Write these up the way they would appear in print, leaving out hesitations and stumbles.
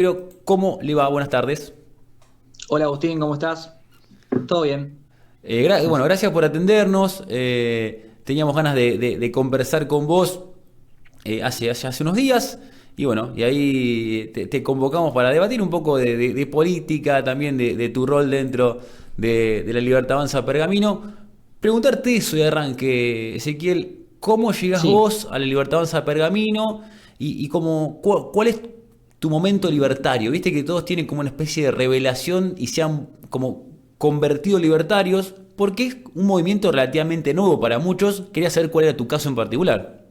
Pero, ¿cómo le va? Buenas tardes. Hola Agustín, ¿cómo estás? ¿Todo bien? Bueno, gracias por atendernos. Teníamos ganas de conversar con vos hace unos días. Y bueno, y ahí te convocamos para debatir un poco de política, también de tu rol dentro de la Libertad Avanza Pergamino. Preguntarte eso de arranque, Ezequiel, ¿cómo llegás Sí, vos a la Libertad Avanza Pergamino? Y ¿cuál es tu momento libertario? Viste que todos tienen como una especie de revelación y se han como convertido libertarios, porque es un movimiento relativamente nuevo para muchos. Quería saber cuál era tu caso en particular.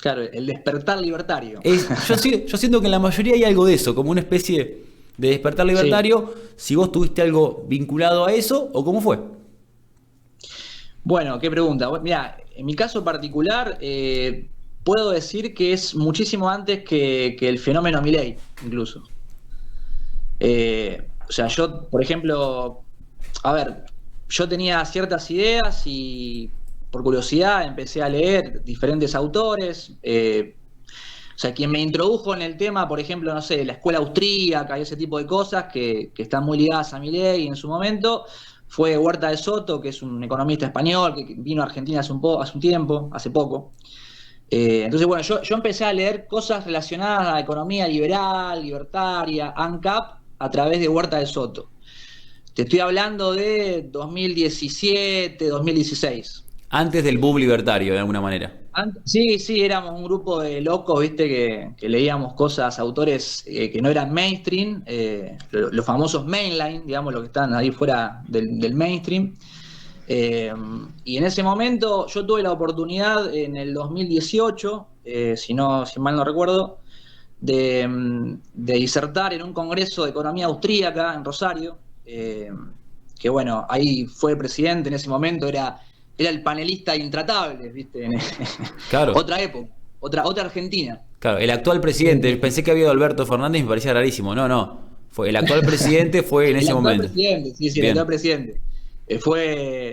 claro, el despertar libertario. Yo siento que en la mayoría hay algo de eso, como una especie de despertar Sí, libertario. Si vos tuviste algo vinculado a eso o cómo fue. bueno, qué pregunta. Mira, en mi caso particular, puedo decir que es muchísimo antes que el fenómeno Milei, incluso. O sea, yo, por ejemplo, a ver, yo tenía ciertas ideas y por curiosidad empecé a leer diferentes autores. O sea, quien me introdujo en el tema, por ejemplo, no sé, la escuela austríaca y ese tipo de cosas que están muy ligadas a Milei en su momento, fue Huerta de Soto, que es un economista español que vino a Argentina hace un tiempo, hace poco. Entonces, bueno, yo empecé a leer cosas relacionadas a la economía liberal, libertaria, ANCAP, a través de Huerta de Soto. Te estoy hablando de 2017, 2016. Antes del boom libertario, de alguna manera. Sí, sí, éramos un grupo de locos, viste, que leíamos cosas, autores que no eran mainstream, los famosos mainline, digamos, los que están ahí fuera del mainstream. Eh, y en ese momento yo tuve la oportunidad en el 2018, si mal no recuerdo, de disertar en un congreso de economía austríaca en Rosario, que bueno, ahí fue el presidente en ese momento, era el panelista intratable, ¿viste? Claro, Otra época, otra Argentina. claro. El actual presidente, Eh, pensé que había ido Alberto Fernández y me parecía rarísimo. No, no. El actual presidente fue en el ese actual momento. presidente, sí, sí, el actual Bien. presidente.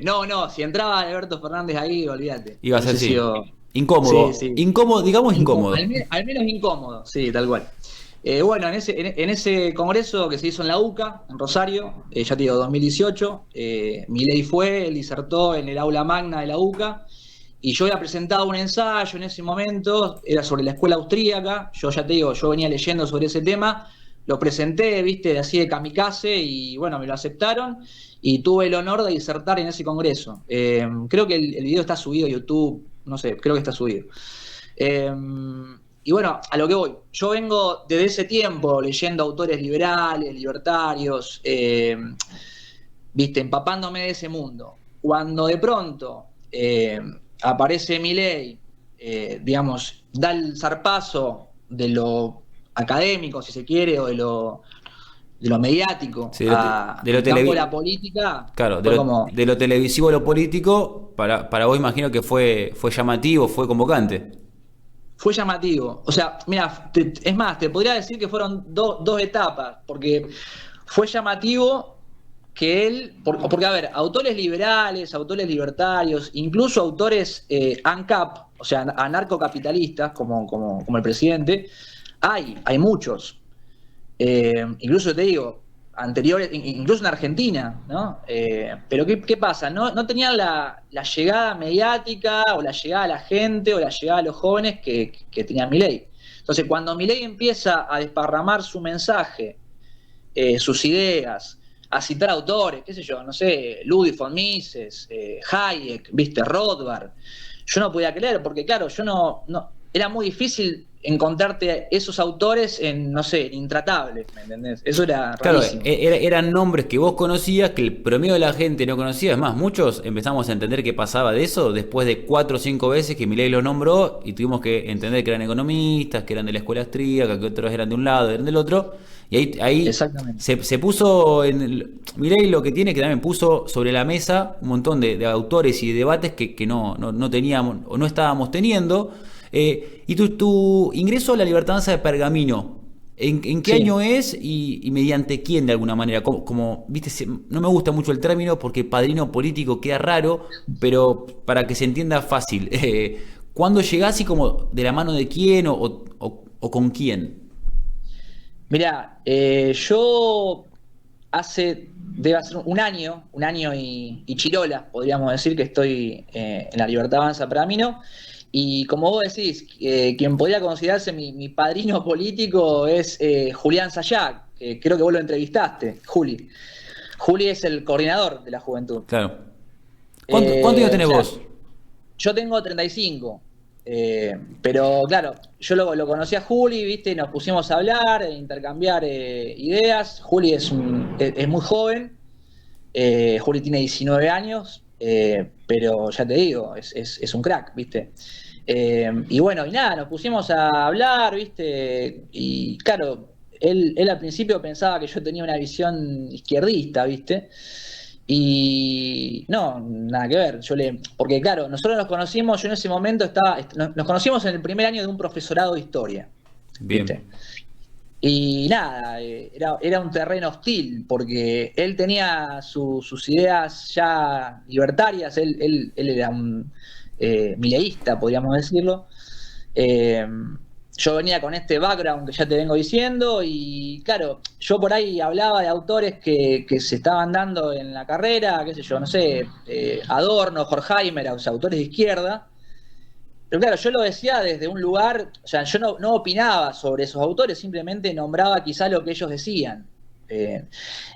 No, si entraba Alberto Fernández ahí, olvídate. Iba a ser Hubiese sí. sido. Sí, Incómodo. sí. Incómodo, digamos incómodo. Al menos incómodo, sí, tal cual. Bueno, en ese congreso que se hizo en la UCA, en Rosario, ya te digo, 2018, Milei fue, él disertó en el aula magna de la UCA, y yo había presentado un ensayo en ese momento, era sobre la escuela austríaca, yo ya te digo, yo venía leyendo sobre ese tema, lo presenté, viste, así de kamikaze, y bueno, me lo aceptaron, y tuve el honor de disertar en ese congreso. Creo que el video está subido a YouTube, no sé, creo que está subido. Eh, y bueno, a lo que voy. Yo vengo desde ese tiempo leyendo autores liberales, libertarios, viste, empapándome de ese mundo. Cuando de pronto aparece Milei, digamos, da el zarpazo de lo académico, si se quiere, o de lo mediático Sí, de lo al campo de la televi- política, claro, fue como, de lo televisivo a lo político, para vos imagino que fue llamativo, fue convocante. fue llamativo. O sea, mira, es más, te podría decir que fueron dos etapas, porque fue llamativo que él, porque a ver, autores liberales, autores libertarios, incluso autores ANCAP, o sea, anarcocapitalistas, como el presidente, hay muchos. Incluso te digo, anteriores, incluso en Argentina, ¿no? Pero ¿qué pasa? No tenían la llegada mediática o la llegada a la gente o la llegada a los jóvenes que tenía Milei. Entonces, cuando Milei empieza a desparramar su mensaje, sus ideas, a citar autores, qué sé yo, no sé, Ludwig von Mises, Hayek, viste, Rothbard, yo no podía creer, porque claro, yo era muy difícil encontrarte esos autores en, no sé, en Intratables, ¿me entendés? Eso era Claro, rarísimo. eran nombres que vos conocías, que el promedio de la gente no conocía. Es más, muchos empezamos a entender que pasaba de eso después de 4 o 5 veces que Milei los nombró y tuvimos que entender que eran economistas, que eran de la escuela austríaca, que otros eran de un lado, eran del otro. Y ahí Exactamente. se puso Milei lo que tiene que también puso sobre la mesa un montón de autores y de debates que no teníamos o no estábamos teniendo. Y tu ingreso a la Libertad Avanza de Pergamino. ¿En qué Sí. año es y mediante quién de alguna manera? Viste, no me gusta mucho el término porque padrino político queda raro, pero para que se entienda fácil. ¿Cuándo llegás y como de la mano de quién o con quién? Mirá, yo debe ser un año y chirola, podríamos decir que estoy en la Libertad Avanza Pergamino. Y como vos decís, quien podría considerarse mi padrino político es Julián Sayac, que creo que vos lo entrevistaste, Juli. Juli es el coordinador de la juventud. Claro. ¿Cuántos años O tenés sea, vos? yo tengo 35, pero claro, yo lo conocí a Juli, ¿viste? Nos pusimos a hablar, intercambiar ideas. Juli es muy joven, Juli tiene 19 años, pero ya te digo, es un crack, ¿viste? Y bueno, y nada, nos pusimos a hablar, ¿viste? Y claro, él al principio pensaba que yo tenía una visión izquierdista, ¿viste? Y no, nada que ver. Porque claro, nosotros nos conocimos, yo en ese momento nos conocimos en el primer año de un profesorado de historia, ¿viste? Bien. Y nada, era un terreno hostil, porque él tenía sus ideas ya libertarias, él era un mileísta, podríamos decirlo. Eh, yo venía con este background que ya te vengo diciendo, y claro, yo por ahí hablaba de autores que se estaban dando en la carrera, qué sé yo, no sé, Adorno, Horkheimer, autores de izquierda. Pero claro, yo lo decía desde un lugar, o sea, yo no opinaba sobre esos autores, simplemente nombraba quizá lo que ellos decían. Eh,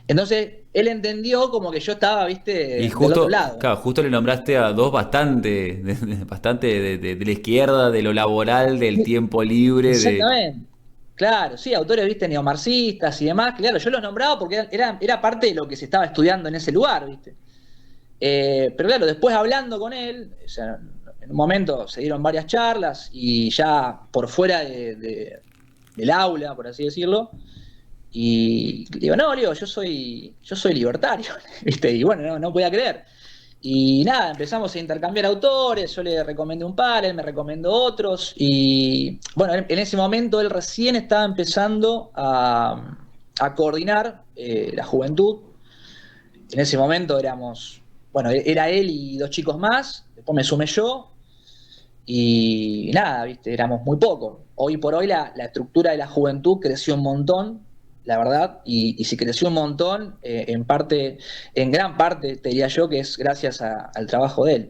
entonces, él entendió como que yo estaba, Y viste, del otro justo, lado. claro, justo le nombraste a dos bastante, bastante de la izquierda, de lo laboral, del Sí, tiempo libre, de... exactamente. Claro, sí, autores, viste, neomarxistas y demás. Claro, yo los nombraba porque era parte de lo que se estaba estudiando en ese lugar, viste. Pero claro, después hablando con él, o sea, en un momento se dieron varias charlas y ya por fuera del aula, por así decirlo, y digo, no, digo, yo soy libertario, ¿viste? Y bueno, no podía creer. Y nada, empezamos a intercambiar autores, yo le recomendé un par, él me recomendó otros, y bueno, en ese momento él recién estaba empezando a coordinar la juventud. En ese momento bueno, era él y dos chicos más, después me sumé yo, y nada, viste, éramos muy pocos. Hoy por hoy la estructura de la juventud creció un montón, la verdad, y si creció un montón, en gran parte, te diría yo, que es gracias al trabajo de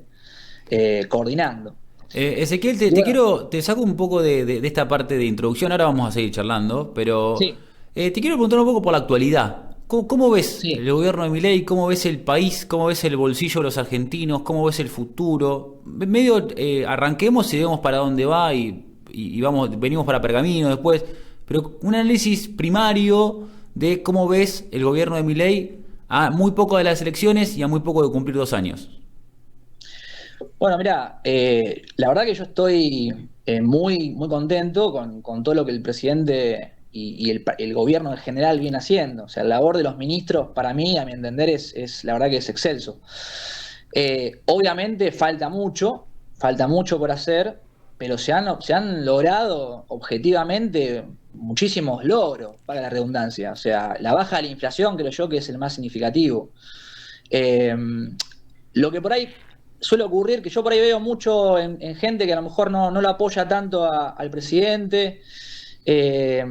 él, coordinando. Ezequiel, Y bueno, te saco un poco de esta parte de introducción, ahora vamos a seguir charlando, pero sí, te quiero preguntar un poco por la actualidad. ¿Cómo ves sí. el gobierno de Milei? ¿Cómo ves el país? ¿Cómo ves el bolsillo de los argentinos? ¿Cómo ves el futuro? Medio arranquemos y vemos para dónde va y vamos, venimos para Pergamino después, pero un análisis primario de cómo ves el gobierno de Milei a muy poco de las elecciones y a muy poco de cumplir 2 años. Bueno, mira, la verdad que yo estoy muy contento con todo lo que el presidente y el gobierno en general viene haciendo. O sea, la labor de los ministros, para mí, a mi entender, la verdad que es excelso. Obviamente falta mucho por hacer, pero se han logrado objetivamente muchísimos logros, para la redundancia. O sea, la baja de la inflación creo yo que es el más significativo. Eh, lo que por ahí suele ocurrir, que yo por ahí veo mucho en gente que a lo mejor no lo apoya tanto al presidente, eh,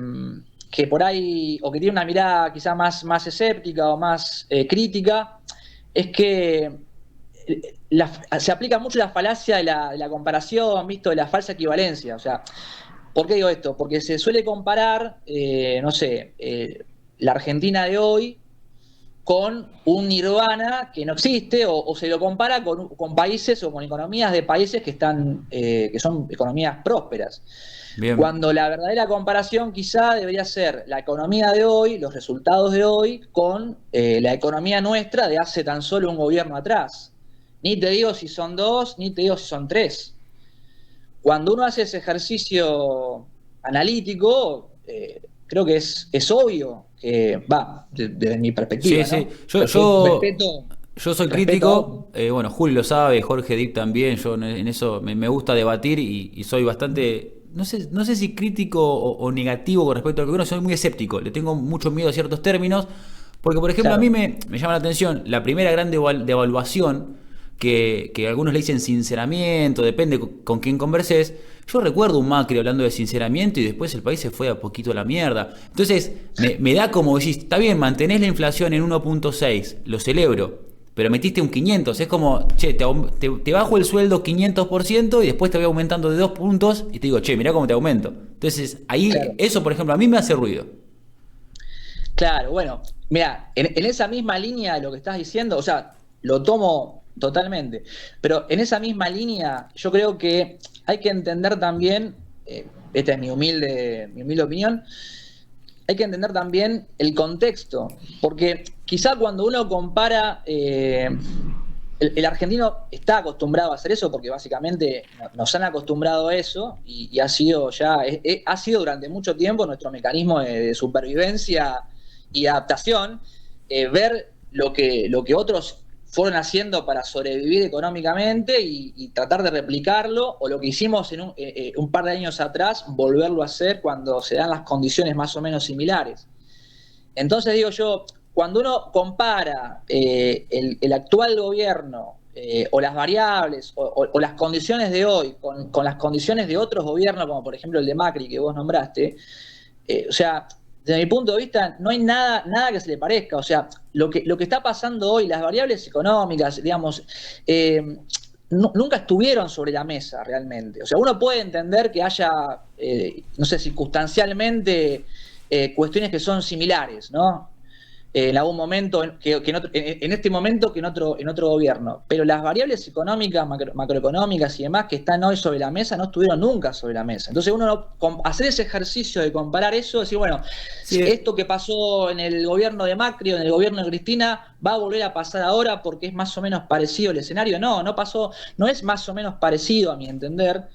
que por ahí, o que tiene una mirada quizá más escéptica o más crítica, es que se aplica mucho la falacia de la comparación, visto, de la falsa equivalencia. O sea, ¿por qué digo esto? Porque se suele comparar, no sé, la Argentina de hoy con un nirvana que no existe, o se lo compara con países o con economías de países que son economías prósperas. Bien. Cuando la verdadera comparación quizá debería ser la economía de hoy, los resultados de hoy, con la economía nuestra de hace tan solo un gobierno atrás. Ni te digo si son dos, ni te digo si son tres. Cuando uno hace ese ejercicio analítico, creo que es obvio que, va, desde mi Sí, perspectiva, sí. ¿no? Yo, Respeto, yo, yo soy respeto a otros. crítico. Bueno, Julio lo sabe, Jorge Dick también. Yo en eso me gusta debatir y soy bastante, no sé si crítico o negativo con respecto al gobierno. Soy muy escéptico. Le tengo mucho miedo a ciertos términos. Porque, por ejemplo, a mí Claro, me llama la atención la primera gran devaluación que algunos le dicen sinceramiento, depende con quién converses. Yo recuerdo un Macri hablando de sinceramiento y después el país se fue a poquito a la mierda. Entonces, me da como decís, está bien, mantenés la inflación en 1.6, lo celebro, pero metiste un 500, es como, che, te bajo el sueldo 500% y después te voy aumentando de 2 puntos y te digo, che, mirá cómo te aumento. Entonces, ahí, claro, eso, por ejemplo, a mí me hace ruido. Claro, bueno, mira, en esa misma línea de lo que estás diciendo, o sea, lo tomo totalmente, pero en esa misma línea yo creo que hay que entender también, esta es mi humilde opinión, hay que entender también el contexto, porque quizá cuando uno compara, el argentino está acostumbrado a hacer eso porque básicamente nos han acostumbrado a eso y ha sido ha sido durante mucho tiempo nuestro mecanismo de supervivencia y adaptación, ver lo que otros fueron haciendo para sobrevivir económicamente y tratar de replicarlo, o lo que hicimos en un par de años atrás, volverlo a hacer cuando se dan las condiciones más o menos similares. Entonces digo yo, cuando uno compara el actual gobierno o las variables o las condiciones de hoy con las condiciones de otros gobiernos, como por ejemplo el de Macri que vos nombraste, o sea, desde mi punto de vista, no hay nada que se le parezca. O sea, lo que está pasando hoy, las variables económicas, digamos, nunca estuvieron sobre la mesa realmente. O sea, uno puede entender que haya, no sé, circunstancialmente cuestiones que son similares, ¿no? En algún momento, en este momento que en otro gobierno. Pero las variables económicas, macroeconómicas y demás que están hoy sobre la mesa no estuvieron nunca sobre la mesa. Entonces uno hacer ese ejercicio de comparar eso, decir, bueno, sí, esto que pasó en el gobierno de Macri o en el gobierno de Cristina va a volver a pasar ahora porque es más o menos parecido el escenario. No pasó, no es más o menos parecido a mi entender.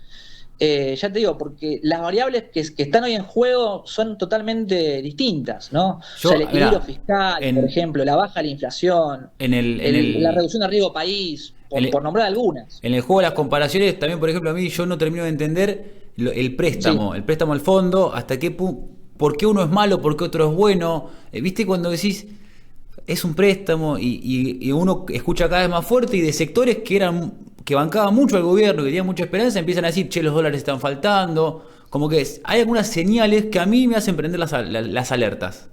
Ya te digo, porque las variables que están hoy en juego son totalmente distintas, ¿no? O sea, el equilibrio fiscal, por ejemplo, la baja de la inflación, la reducción de riesgo país, por nombrar algunas. En el juego de las comparaciones, también, por ejemplo, a mí yo no termino de entender el préstamo, sí, el préstamo al fondo, hasta qué punto, por qué uno es malo, por qué otro es bueno. ¿Viste cuando decís, es un préstamo y uno escucha cada vez más fuerte y de sectores que bancaban mucho al gobierno, que tenían mucha esperanza, empiezan a decir, che, los dólares están faltando? Como que hay algunas señales que a mí me hacen prender las alertas.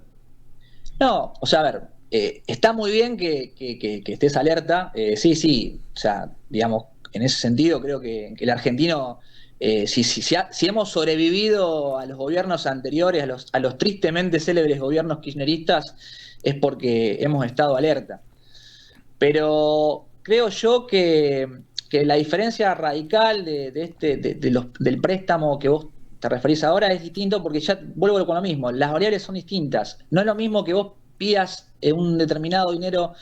No, o sea, a ver, está muy bien que estés alerta, sí, o sea, digamos, en ese sentido creo que el argentino, si hemos sobrevivido a los gobiernos anteriores, a los tristemente célebres gobiernos kirchneristas, es porque hemos estado alerta. Pero creo yo que la diferencia radical del préstamo que vos te referís ahora es distinto, porque ya vuelvo con lo mismo, las variables son distintas. No es lo mismo que vos pidas un determinado dinero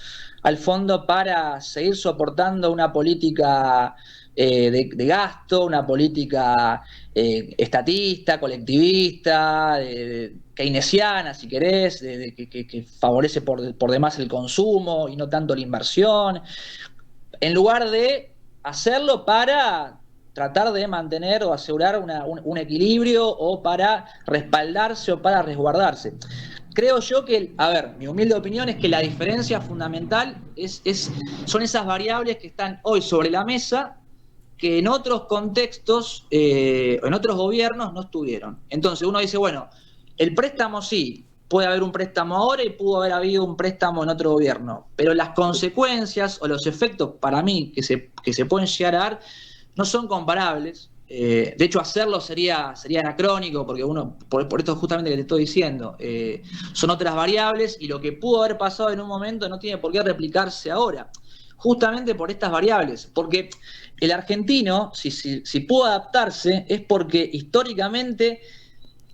al fondo para seguir soportando una política de gasto, una política estatista, colectivista, keynesiana, si querés, que favorece por demás el consumo y no tanto la inversión, en lugar de hacerlo para tratar de mantener o asegurar un equilibrio o para respaldarse o para resguardarse. Creo yo que, a ver, mi humilde opinión es que la diferencia fundamental son esas variables que están hoy sobre la mesa que en otros contextos, en otros gobiernos no estuvieron. Entonces uno dice, bueno, el préstamo sí, puede haber un préstamo ahora y pudo haber habido un préstamo en otro gobierno, pero las consecuencias o los efectos para mí que se pueden llegar a dar no son comparables. De hecho, hacerlo sería anacrónico, porque por esto justamente que te estoy diciendo, son otras variables y lo que pudo haber pasado en un momento no tiene por qué replicarse ahora, justamente por estas variables, porque el argentino, si pudo adaptarse, es porque históricamente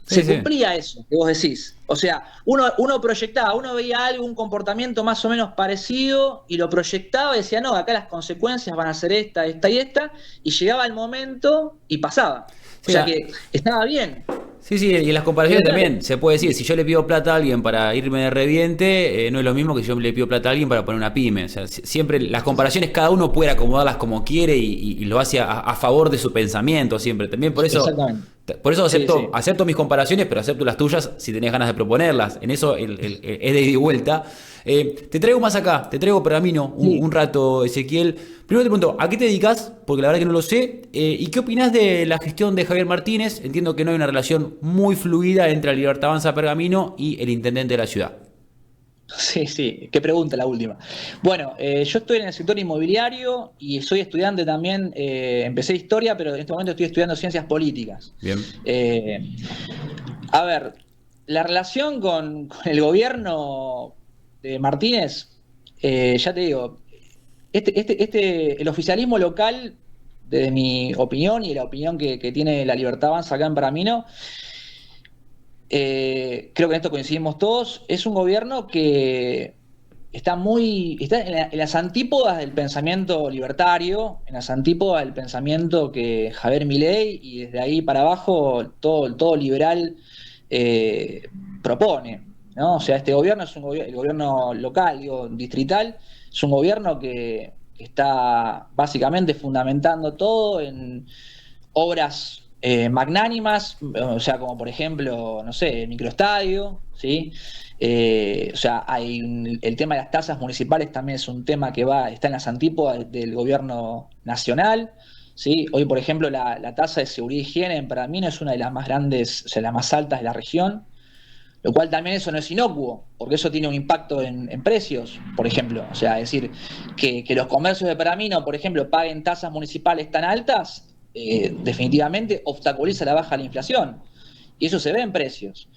se cumplía eso que vos decís. O sea, uno proyectaba, uno veía un comportamiento más o menos parecido y lo proyectaba y decía, no, acá las consecuencias van a ser esta y llegaba el momento y pasaba. O sea que estaba bien. Sí, y en las comparaciones también se puede decir, si yo le pido plata a alguien para irme de reviente, no es lo mismo que si yo le pido plata a alguien para poner una pyme. O sea, siempre las comparaciones cada uno puede acomodarlas como quiere y lo hace a favor de su pensamiento siempre. También por eso Por eso Sí, sí. acepto mis comparaciones, pero acepto las tuyas si tenés ganas de proponerlas. En eso es de ida y vuelta. Te traigo más acá, te traigo Pergamino Sí. un rato, Ezequiel. Primero te pregunto, ¿a qué te dedicas? Porque la verdad que no lo sé. ¿Y qué opinás de la gestión de Javier Martínez? Entiendo que no hay una relación muy fluida entre la Libertad Avanza Pergamino y el intendente de la ciudad. Sí, sí, qué pregunta la última. Bueno, yo estoy en el sector inmobiliario y soy estudiante también, empecé historia, pero en este momento estoy estudiando ciencias políticas. Bien. Eh, a ver, la relación con el gobierno de Martínez, ya te digo, el oficialismo local, desde mi opinión y la opinión que tiene la Libertad Avanza acá en Paramino, creo que en esto coincidimos todos, es un gobierno que está en las antípodas del pensamiento libertario, en las antípodas del pensamiento que Javier Milei y desde ahí para abajo todo liberal eh, propone, ¿no? O sea, este gobierno el gobierno local, digo, distrital, es un gobierno que está básicamente fundamentando todo en obras magnánimas, o sea, como por ejemplo, no sé, el microestadio, ¿sí? O sea, el tema de las tasas municipales también es un tema que está en las antípodas del gobierno nacional, ¿sí? Hoy, por ejemplo, la tasa de seguridad y higiene en Pergamino es una de las más grandes, o sea, las más altas de la región, lo cual también eso no es inocuo, porque eso tiene un impacto en precios, por ejemplo. O sea, es decir, que los comercios de Pergamino, por ejemplo, paguen tasas municipales tan altas, definitivamente obstaculiza la baja de la inflación. Y eso se ve en precios.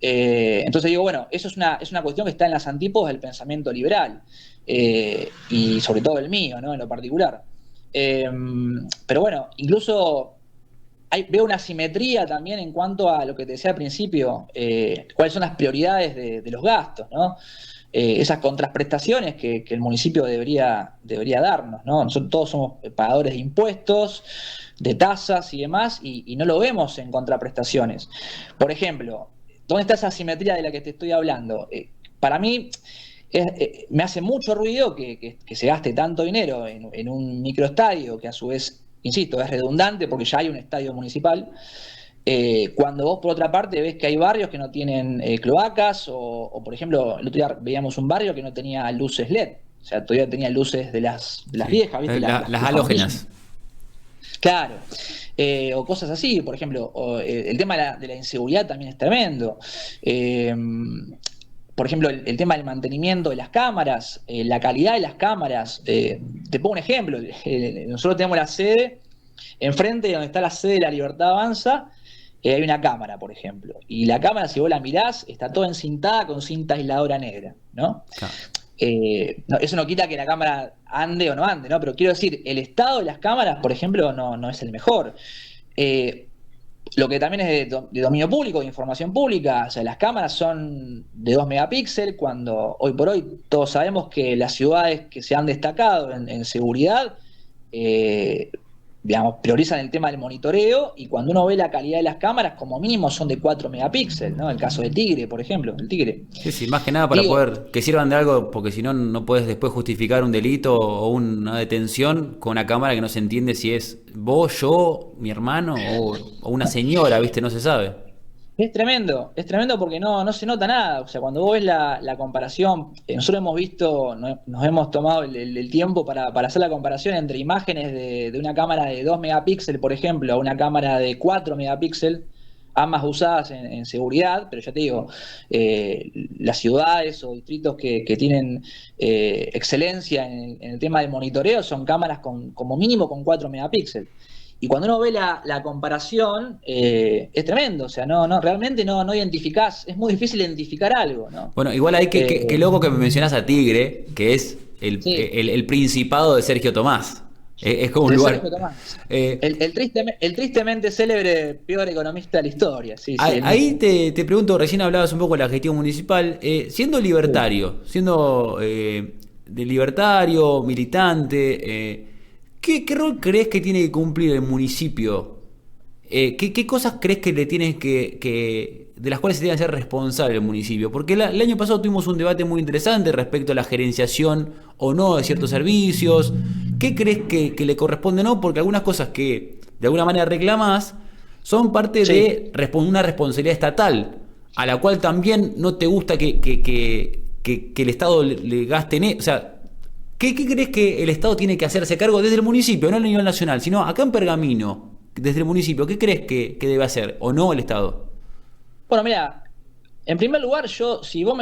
Entonces digo, bueno, eso es una cuestión que está en las antípodas del pensamiento liberal, y sobre todo el mío, ¿no? En lo particular. Pero bueno, incluso veo una simetría también en cuanto a lo que te decía al principio, cuáles son las prioridades de los gastos, ¿no? Esas contraprestaciones que el municipio debería darnos, ¿no? Nosotros todos somos pagadores de impuestos, de tasas y demás, y no lo vemos en contraprestaciones. Por ejemplo, ¿dónde está esa simetría de la que te estoy hablando? Para mí, me hace mucho ruido que se gaste tanto dinero en un microestadio que a su vez, insisto, es redundante porque ya hay un estadio municipal. Cuando vos, por otra parte, ves que hay barrios que no tienen cloacas, por ejemplo, el otro día veíamos un barrio que no tenía luces LED, o sea, todavía tenía luces de las Sí. viejas, ¿viste? Las Las halógenas. Claro, o cosas así, por ejemplo, el tema de la inseguridad también es tremendo. Eh, por ejemplo, tema del mantenimiento de las cámaras, la calidad de las cámaras. Te pongo un ejemplo, nosotros tenemos la sede, enfrente de donde está la sede de la Libertad Avanza, hay una cámara, por ejemplo. Y la cámara, si vos la mirás, está toda encintada con cinta aisladora negra, ¿no? Claro. Eso no quita que la cámara ande o no ande, ¿no? Pero quiero decir, el estado de las cámaras, por ejemplo, no es el mejor. Eh, lo que también es de dominio público, de información pública, o sea, las cámaras son de 2 megapíxeles, cuando hoy por hoy todos sabemos que las ciudades que se han destacado en seguridad, eh, digamos, priorizan el tema del monitoreo, y cuando uno ve la calidad de las cámaras, como mínimo son de 4 megapíxeles, ¿no? El caso de Tigre, por ejemplo, el Tigre. Sí, sí, más que nada para Digo, poder que sirvan de algo, porque si no, no puedes después justificar un delito o una detención con una cámara que no se entiende si es vos, yo, mi hermano o una señora, ¿viste? No se sabe. es tremendo porque no se nota nada. O sea, cuando vos ves la comparación, nosotros hemos visto, nos hemos tomado el tiempo para hacer la comparación entre imágenes de una cámara de 2 megapíxeles, por ejemplo, a una cámara de 4 megapíxeles, ambas usadas en seguridad, pero ya te digo, las ciudades o distritos que tienen excelencia en el tema del monitoreo son cámaras como mínimo con 4 megapíxeles. Y cuando uno ve la comparación, es tremendo. O sea, realmente no identificás, es muy difícil identificar algo, ¿no? Bueno, igual hay que Eh, loco que me mencionas a Tigre, que es sí, el principado de Sergio Tomás. Es como un de lugar. Sergio Tomás. eh, El tristemente célebre peor economista de la historia. Sí, sí, el Ahí mismo. te pregunto, recién hablabas un poco de la gestión municipal, siendo Sí. libertario, siendo de libertario, militante, ¿qué rol crees que tiene que cumplir el municipio? ¿Qué cosas crees que le tienes de las cuales se tiene que ser responsable el municipio? Porque el año pasado tuvimos un debate muy interesante respecto a la gerenciación o no de ciertos servicios. ¿Qué crees que le corresponde o no? Porque algunas cosas que de alguna manera reclamás son parte Sí. de una responsabilidad estatal, a la cual también no te gusta que el Estado le gaste o sea, ¿qué crees que el Estado tiene que hacerse cargo desde el municipio, no a nivel nacional, sino acá en Pergamino, desde el municipio? ¿Qué crees que debe hacer o no el Estado? Bueno, mira, en primer lugar, si vos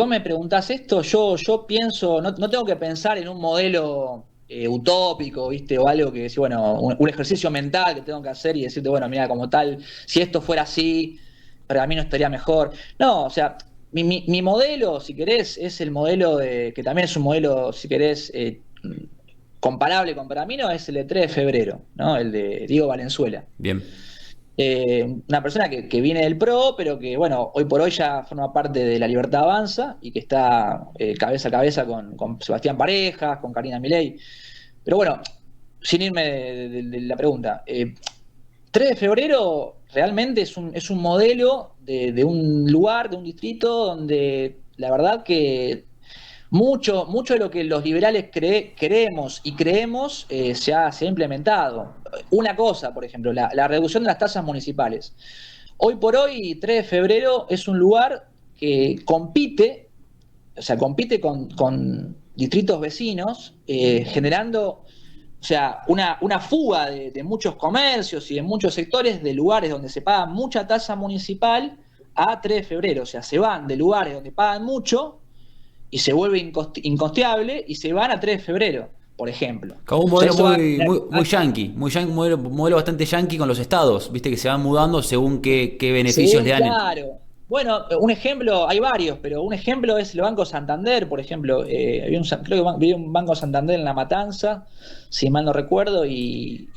me preguntás esto, yo pienso, no tengo que pensar en un modelo utópico, ¿viste? O algo que decir, bueno, un ejercicio mental que tengo que hacer y decirte, bueno, mira, como tal, si esto fuera así, para mí no estaría mejor. No, o sea, mi modelo, si querés, es el modelo que también es un modelo, si querés, comparable con Pergamino, es el de 3 de febrero, ¿no? El de Diego Valenzuela. Bien, Una persona que viene del PRO, pero que, bueno, hoy por hoy ya forma parte de La Libertad Avanza y que está cabeza a cabeza con Sebastián Parejas, con Karina Milei. Pero bueno, sin irme de la pregunta, 3 de febrero realmente es un modelo de un lugar, de un distrito, donde la verdad que mucho de lo que los liberales queremos y creemos se ha implementado. Una cosa, por ejemplo, la reducción de las tasas municipales. Hoy por hoy, 3 de febrero es un lugar que compite, o sea, compite con distritos vecinos, generando, o sea, una fuga de muchos comercios y de muchos sectores de lugares donde se paga mucha tasa municipal a 3 de febrero. O sea, se van de lugares donde pagan mucho y se vuelve incosteable y se van a 3 de febrero, por ejemplo. como un O sea, modelo eso va a muy, generar... muy, muy yankee, modelo bastante yankee con los estados, viste que se van mudando según qué beneficios Sí, le dan. claro. Bueno, un ejemplo, hay varios, pero un ejemplo es el Banco Santander, por ejemplo. Creo que había un Banco Santander en La Matanza, si mal no recuerdo, y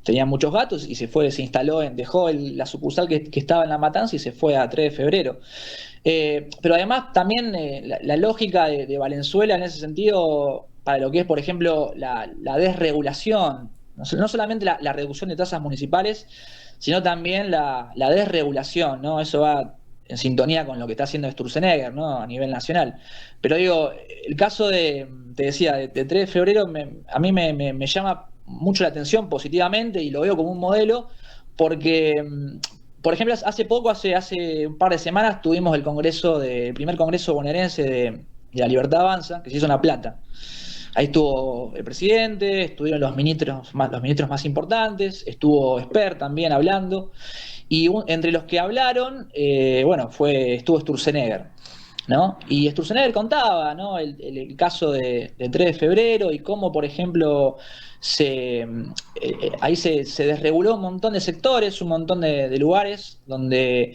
tenía muchos gatos y se instaló, dejó la sucursal que estaba en La Matanza y se fue a 3 de febrero. Pero además también la lógica de Valenzuela en ese sentido, para lo que es, por ejemplo, la desregulación, no solamente la reducción de tasas municipales, sino también la desregulación, ¿no? Eso va en sintonía con lo que está haciendo Sturzenegger, ¿no? A nivel nacional. Pero digo, el caso te decía, de 3 de febrero, a mí me llama mucho la atención positivamente y lo veo como un modelo, porque por ejemplo, hace un par de semanas tuvimos el primer congreso bonaerense de La Libertad Avanza, que se hizo en La Plata. Ahí estuvo el presidente, estuvieron los ministros más importantes, estuvo Esper también hablando, y entre los que hablaron, bueno, estuvo Sturzenegger, ¿no? Y Sturzenegger contaba, ¿no? El caso de 3 de febrero y cómo, por ejemplo, ahí se desreguló un montón de sectores, un montón de lugares donde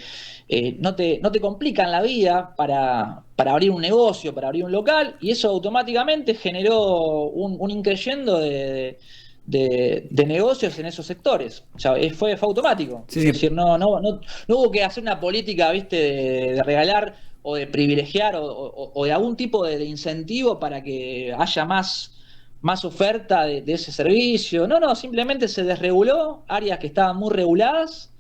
no te complican la vida para abrir un negocio, para abrir un local, y eso automáticamente generó un increyendo de negocios en esos sectores. O sea, fue automático. Sí, Es sí. decir, no hubo que hacer una política, ¿viste?, de regalar o de privilegiar o de algún tipo de incentivo para que haya más oferta de ese servicio. No, simplemente se desreguló áreas que estaban muy reguladas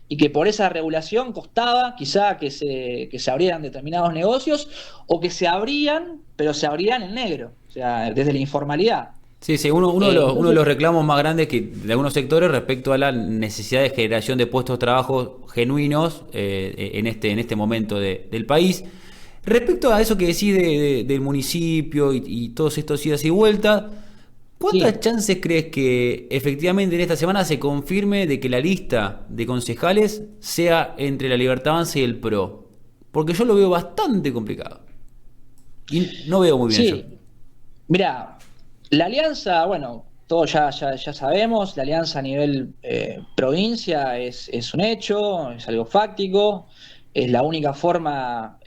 y que por esa regulación costaba quizá que se abrieran determinados negocios o que se abrían, pero se abrían en negro, o sea, desde la informalidad. Sí, sí, uno de los Entonces, reclamos más grandes de algunos sectores respecto a la necesidad de generación de puestos de trabajo genuinos en este momento del país. Respecto a eso que decís del municipio y todos estos idas y vueltas, ¿cuántas sí. chances crees que efectivamente en esta semana se confirme de que la lista de concejales sea entre la Libertad Avanza y el PRO? Porque yo lo veo bastante complicado. Y no veo muy bien yo. Sí, mira, la alianza, bueno, todos ya sabemos, la alianza a nivel provincia es un hecho, es algo fáctico, es la única forma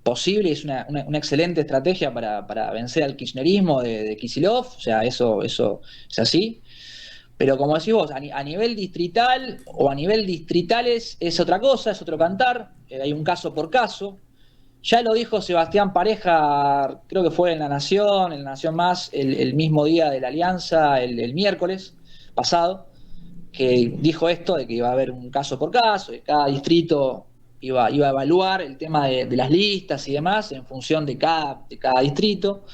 posible, es una excelente estrategia para vencer al kirchnerismo de Kicillof, o sea, eso es así. Pero como decís vos, a nivel distrital o a nivel distritales es otra cosa, es otro cantar, hay un caso por caso. Ya lo dijo Sebastián Pareja, creo que fue en La Nación Más, el mismo día de la alianza, el miércoles pasado, que dijo esto de que iba a haber un caso por caso, que cada distrito iba a evaluar el tema de las listas y demás en función de cada distrito.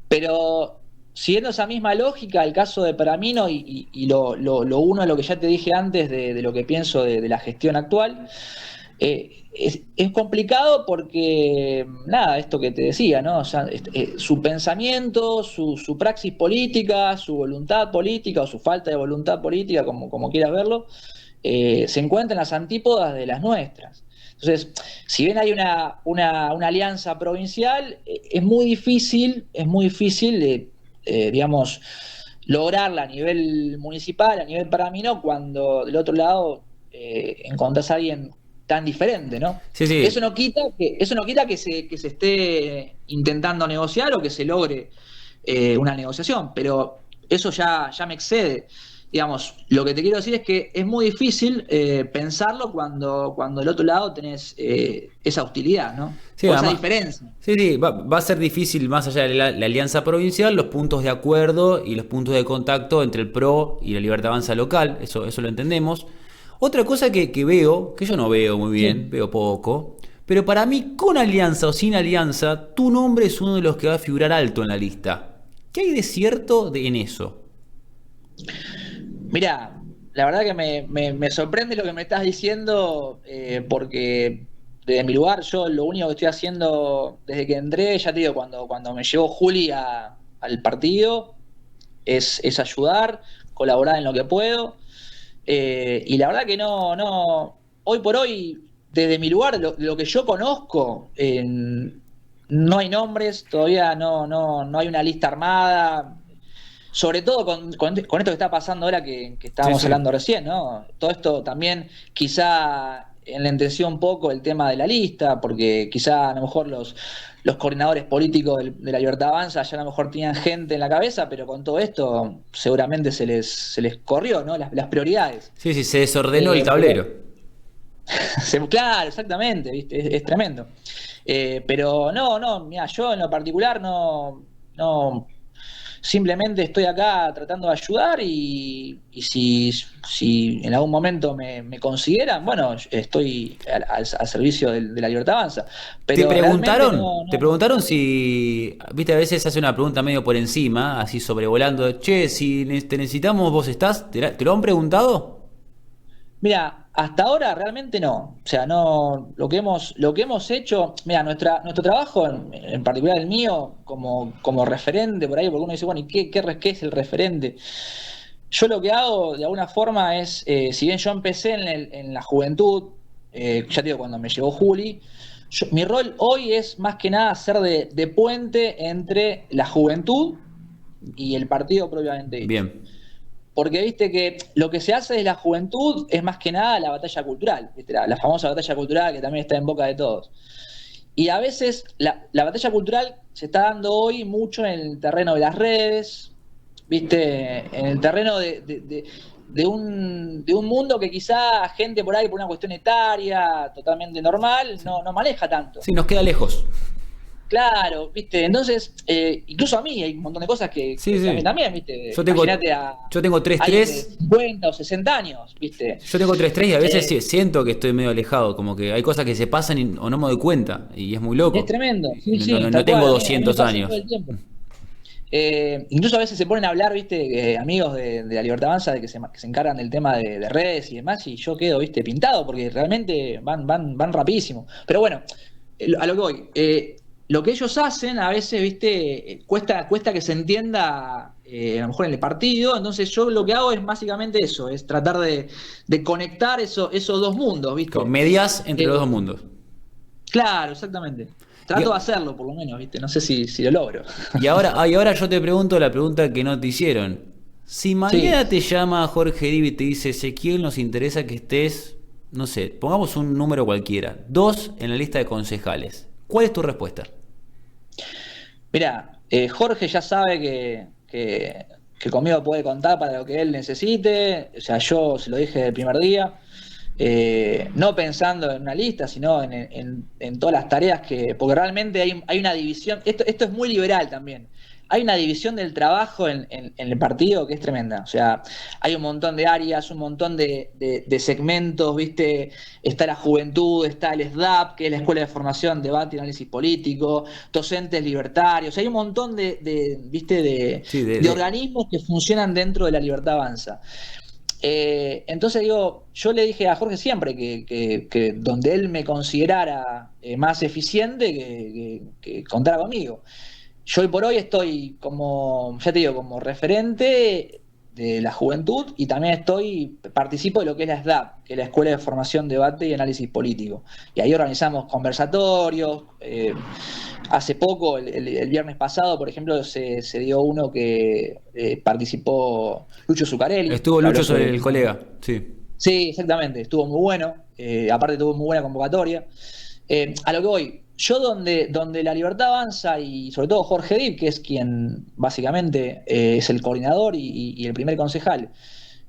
Pero siguiendo esa misma lógica, el caso de Pergamino y lo uno de lo que ya te dije antes de lo que pienso de la gestión actual, es complicado porque, nada, esto que te decía, ¿no? O sea, su pensamiento, su praxis política, su voluntad política o su falta de voluntad política, como quieras verlo, se encuentra en las antípodas de las nuestras. Entonces, si bien hay una alianza provincial, es muy difícil, digamos, lograrla a nivel municipal, a nivel paramino, cuando del otro lado encontrás a alguien tan diferente, ¿no? Sí, sí. Eso no quita que se esté intentando negociar o que se logre una negociación, pero eso ya me excede. Digamos, lo que te quiero decir es que es muy difícil pensarlo cuando del otro lado tenés esa hostilidad, ¿no? Sí, O esa además, diferencia. sí, sí, va a ser difícil, más allá de la alianza provincial, los puntos de acuerdo y los puntos de contacto entre el PRO y la Libertad Avanza local, eso lo entendemos. Otra cosa que veo, que yo no veo muy bien, Sí. veo poco, pero para mí, con alianza o sin alianza, tu nombre es uno de los que va a figurar alto en la lista. ¿Qué hay de cierto en eso? Mira, la verdad que me sorprende lo que me estás diciendo, porque desde mi lugar, yo lo único que estoy haciendo desde que entré, ya te digo, cuando me llevó Juli al partido, es ayudar, colaborar en lo que puedo. Y la verdad que hoy por hoy, desde mi lugar, lo que yo conozco, no hay nombres, todavía no hay una lista armada, sobre todo con esto que está pasando ahora que Sí, estábamos sí. hablando recién, ¿no? Todo esto también quizá enlenteció un poco el tema de la lista, porque quizá a lo mejor los coordinadores políticos de la Libertad Avanza ya a lo mejor tenían gente en la cabeza, pero con todo esto seguramente se les corrió, ¿no? Las prioridades. Sí, sí, se desordenó el Pero, tablero. claro, exactamente, ¿viste? Es tremendo. Pero no, mira, yo en lo particular no, simplemente estoy acá tratando de ayudar y si en algún momento me consideran, bueno, estoy al servicio de la Libertad Avanza. ¿Te Pero realmente preguntaron? ¿Te preguntaron si, viste, a veces hace una pregunta medio por encima, así sobrevolando, che, si te necesitamos, vos estás? ¿Te lo han preguntado? Mira, hasta ahora realmente no. O sea, no, lo que hemos hecho, mira, nuestro trabajo, en particular el mío, como referente por ahí, porque uno dice, bueno, ¿y qué es el referente? Yo lo que hago de alguna forma es, si bien yo empecé en la juventud, ya te digo, cuando me llegó Juli, mi rol hoy es más que nada ser de puente entre la juventud y el partido propiamente dicho. Bien. Porque viste que lo que se hace de la juventud es más que nada la batalla cultural, ¿viste? La famosa batalla cultural que también está en boca de todos. Y a veces la batalla cultural se está dando hoy mucho en el terreno de las redes, ¿viste? En el terreno de un mundo que quizá gente por ahí, por una cuestión etaria, totalmente normal, no maneja tanto. Sí, nos queda lejos. Claro, ¿viste? Entonces, incluso a mí hay un montón de cosas Sí, que a mí sí. también, ¿viste? Yo tengo, Imagínate a yo tengo alguien de 3-3. 50 o 60 años, ¿viste? Yo tengo 3-3 y a veces Eh, sí, siento que estoy medio alejado, como que hay cosas que se pasan o no me doy cuenta, y es muy es loco. tremendo, sí, No, no, sí, no tal tengo cual, a mí me 200 pasa todo años. el tiempo. Incluso a veces se ponen a hablar, ¿viste? Amigos de la Libertad Avanza de que se encargan del tema de redes y demás, y yo quedo, ¿viste? Pintado, porque realmente van rapidísimo. Pero bueno, a lo que voy. Lo que ellos hacen a veces, ¿viste? Cuesta que se entienda, a lo mejor en el partido. Entonces yo lo que hago es básicamente eso, es tratar de conectar esos dos mundos, Como ¿viste? medias entre los dos Eh, mundos. claro, exactamente. Y, Trato de hacerlo, por lo menos, ¿viste? No sé si lo logro. y ahora yo te pregunto la pregunta que no te hicieron. Si Sí. mañana te llama Jorge Divi y te dice, Ezequiel, nos interesa que estés, no sé, pongamos un número cualquiera, 2 en la lista de concejales. ¿Cuál es tu respuesta? Mira, Jorge ya sabe que conmigo puede contar para lo que él necesite. O sea, yo se lo dije desde el primer día. No pensando en una lista, sino en todas las tareas porque realmente hay una división. Esto es muy liberal también. hay una división del trabajo en el partido que es tremenda. O sea, hay un montón de áreas, un montón de segmentos, ¿viste? Está la juventud, está el SDAP, que es la Escuela de Formación, Debate y Análisis Político, docentes libertarios. Hay un montón ¿viste? Sí, De organismos que funcionan dentro de la Libertad Avanza. Entonces digo, yo le dije a Jorge siempre que donde él me considerara más eficiente, que contara conmigo. Yo hoy por hoy estoy como, ya te digo, como referente de la juventud y también participo de lo que es la SDAP, que es la Escuela de Formación, Debate y Análisis Político. Y ahí organizamos conversatorios. Hace poco, el viernes pasado, por ejemplo, se dio uno que participó Lucho Zuccarelli. Estuvo Que habló Lucho sobre sobre... el colega, sí. Sí, exactamente, estuvo muy bueno. Aparte tuvo muy buena convocatoria. A lo que voy, yo donde la libertad avanza y sobre todo Jorge Dib, que es quien básicamente es el coordinador y el primer concejal,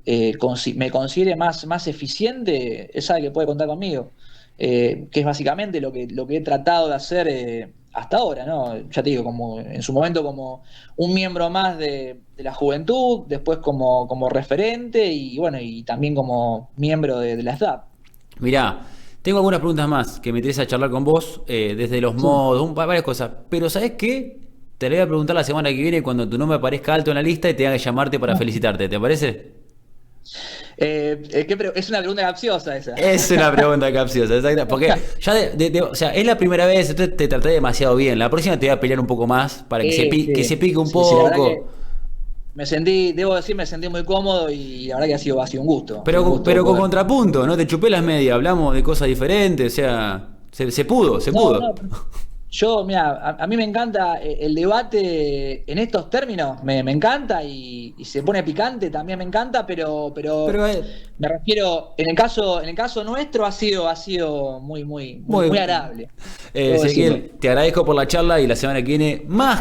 me considere más eficiente, él sabe que puede contar conmigo. Que es básicamente lo que he tratado de hacer hasta ahora, ¿no? Ya te digo, como en su momento como un miembro más de la juventud, después como referente y bueno, y también como miembro de la SDAP. Mirá, tengo algunas preguntas más que me interesa charlar con vos, desde los Sí. modos, varias cosas. Pero ¿sabés qué? Te lo voy a preguntar la semana que viene cuando tu nombre aparezca alto en la lista y tenga que llamarte para felicitarte. ¿Te parece? Es una pregunta capciosa esa. Es una pregunta capciosa, exacta. Porque ya o sea, es la primera vez, entonces te traté demasiado bien. La próxima te voy a pelear un poco más para que se pique un Sí, la verdad que poco. debo decir, me sentí muy cómodo y la verdad que ha sido un gusto. Pero, Un gusto pero con poder. contrapunto, ¿no? Te chupé las medias, hablamos de cosas diferentes, o sea, se pudo, se No, pudo. no. Yo, mira, a mí me encanta el debate en estos términos, me encanta y se pone picante, también me encanta, pero Pero me refiero, en el caso nuestro ha sido muy, muy, muy, muy, muy agradable, debo decirlo. Ezequiel, te agradezco por la charla y la semana que viene más.